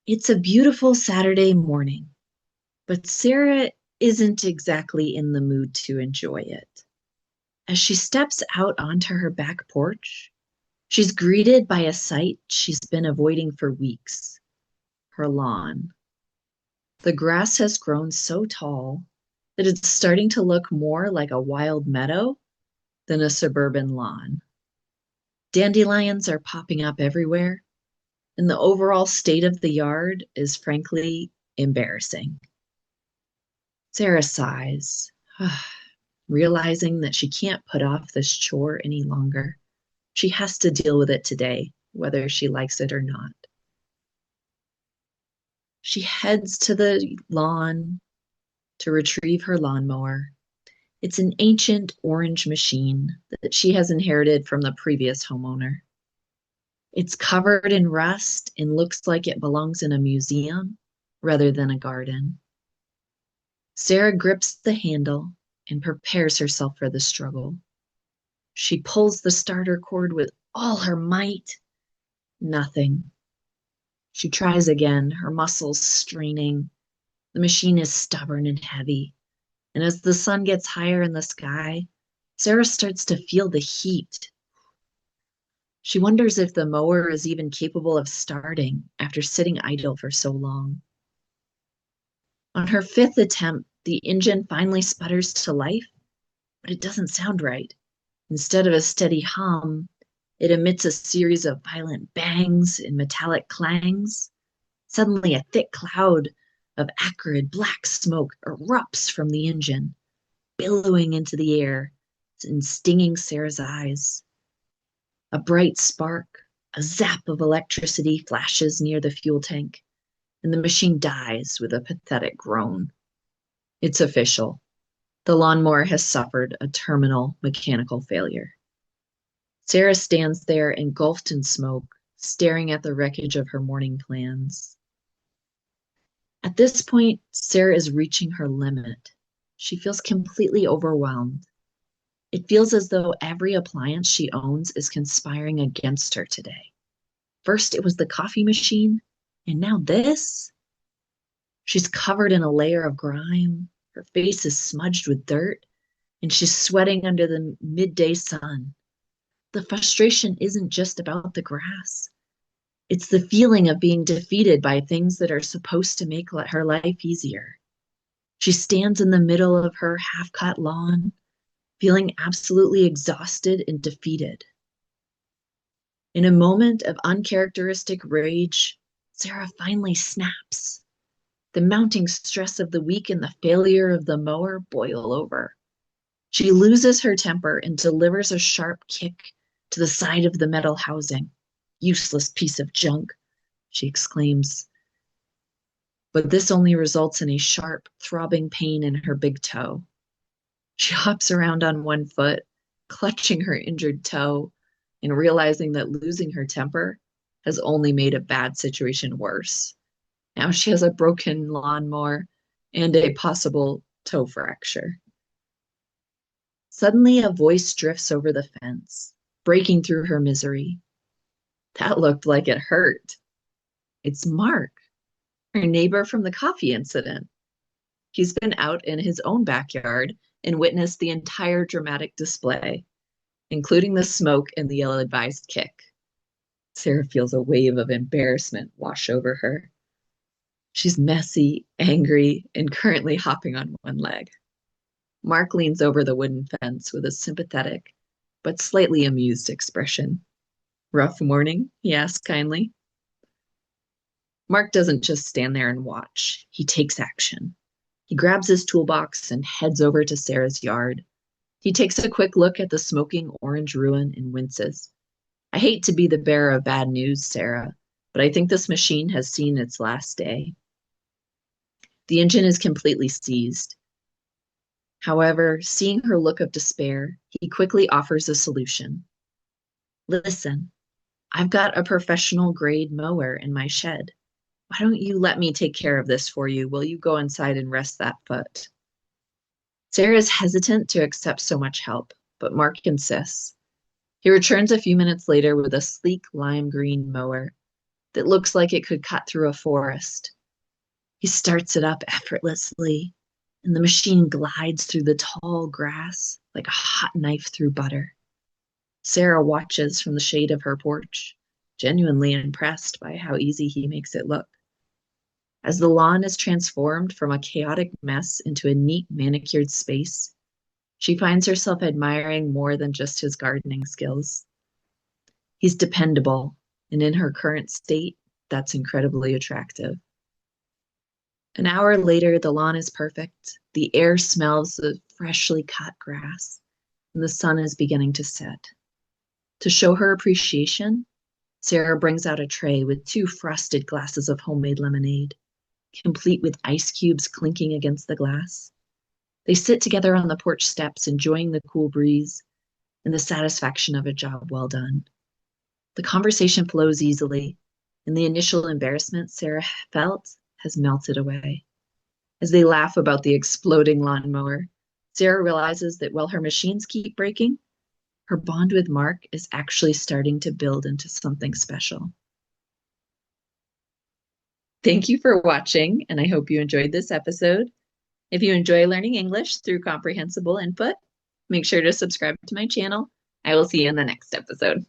It's a beautiful Saturday morning, but Sarah isn't exactly in the mood to enjoy it. As she steps out onto her back porch, she's greeted by a sight she's been avoiding for weeks: her lawn. The grass has grown so tall that it's starting to look more like a wild meadow than a suburban lawn. Dandelions are popping up everywhere, and the overall state of the yard is frankly embarrassing. Sarah sighs, realizing that she can't put off this chore any longer. She has to deal with it today, whether she likes it or not. She heads to the lawn to retrieve her lawnmower. It's an ancient orange machine that she has inherited from the previous homeowner. It's covered in rust and looks like it belongs in a museum rather than a garden. Sarah grips the handle and prepares herself for the struggle. She pulls the starter cord with all her might. Nothing. She tries again, her muscles straining. The machine is stubborn and heavy. And as the sun gets higher in the sky, Sarah starts to feel the heat. She wonders if the mower is even capable of starting after sitting idle for so long. On her fifth attempt, the engine finally sputters to life, but it doesn't sound right. Instead of a steady hum, it emits a series of violent bangs and metallic clangs. Suddenly, a thick cloud of acrid black smoke erupts from the engine, billowing into the air and stinging Sarah's eyes. A bright spark, a zap of electricity flashes near the fuel tank, and the machine dies with a pathetic groan. It's official. The lawnmower has suffered a terminal mechanical failure. Sarah stands there engulfed in smoke, staring at the wreckage of her morning plans. At this point, Sarah is reaching her limit. She feels completely overwhelmed. It feels as though every appliance she owns is conspiring against her today. First, it was the coffee machine, and now this. She's covered in a layer of grime. Her face is smudged with dirt, and she's sweating under the midday sun. The frustration isn't just about the grass. It's the feeling of being defeated by things that are supposed to make her life easier. She stands in the middle of her half-cut lawn, feeling absolutely exhausted and defeated. In a moment of uncharacteristic rage, Sarah finally snaps. The mounting stress of the week and the failure of the mower boil over. She loses her temper and delivers a sharp kick to the side of the metal housing. "Useless piece of junk," she exclaims. But this only results in a sharp, throbbing pain in her big toe. She hops around on one foot, clutching her injured toe and realizing that losing her temper has only made a bad situation worse. Now she has a broken lawnmower and a possible toe fracture. Suddenly, a voice drifts over the fence, breaking through her misery. That looked like it hurt. It's Mark, her neighbor from the coffee incident. He's been out in his own backyard and witnessed the entire dramatic display, including the smoke and the ill-advised kick. Sarah feels a wave of embarrassment wash over her. She's messy, angry, and currently hopping on one leg. Mark leans over the wooden fence with a sympathetic but slightly amused expression. "Rough morning?" he asks kindly. Mark doesn't just stand there and watch. He takes action. He grabs his toolbox and heads over to Sarah's yard. He takes a quick look at the smoking orange ruin and winces. "I hate to be the bearer of bad news, Sarah, but I think this machine has seen its last day." The engine is completely seized. However, seeing her look of despair, he quickly offers a solution. "Listen, I've got a professional grade mower in my shed. Why don't you let me take care of this for you while you go inside and rest that foot?" Sarah is hesitant to accept so much help, but Mark insists. He returns a few minutes later with a sleek lime green mower. that looks like it could cut through a forest. He starts it up effortlessly, and the machine glides through the tall grass like a hot knife through butter. Sarah watches from the shade of her porch, genuinely impressed by how easy he makes it look. As the lawn is transformed from a chaotic mess into a neat, manicured space, she finds herself admiring more than just his gardening skills. He's dependable, and in her current state, that's incredibly attractive. An hour later, the lawn is perfect. The air smells of freshly cut grass, and the sun is beginning to set. To show her appreciation, Sarah brings out a tray with 2 frosted glasses of homemade lemonade, complete with ice cubes clinking against the glass. They sit together on the porch steps, enjoying the cool breeze and the satisfaction of a job well done. The conversation flows easily, and the initial embarrassment Sarah felt has melted away. As they laugh about the exploding lawnmower, Sarah realizes that while her machines keep breaking, her bond with Mark is actually starting to build into something special. Thank you for watching, and I hope you enjoyed this episode. If you enjoy learning English through comprehensible input, make sure to subscribe to my channel. I will see you in the next episode.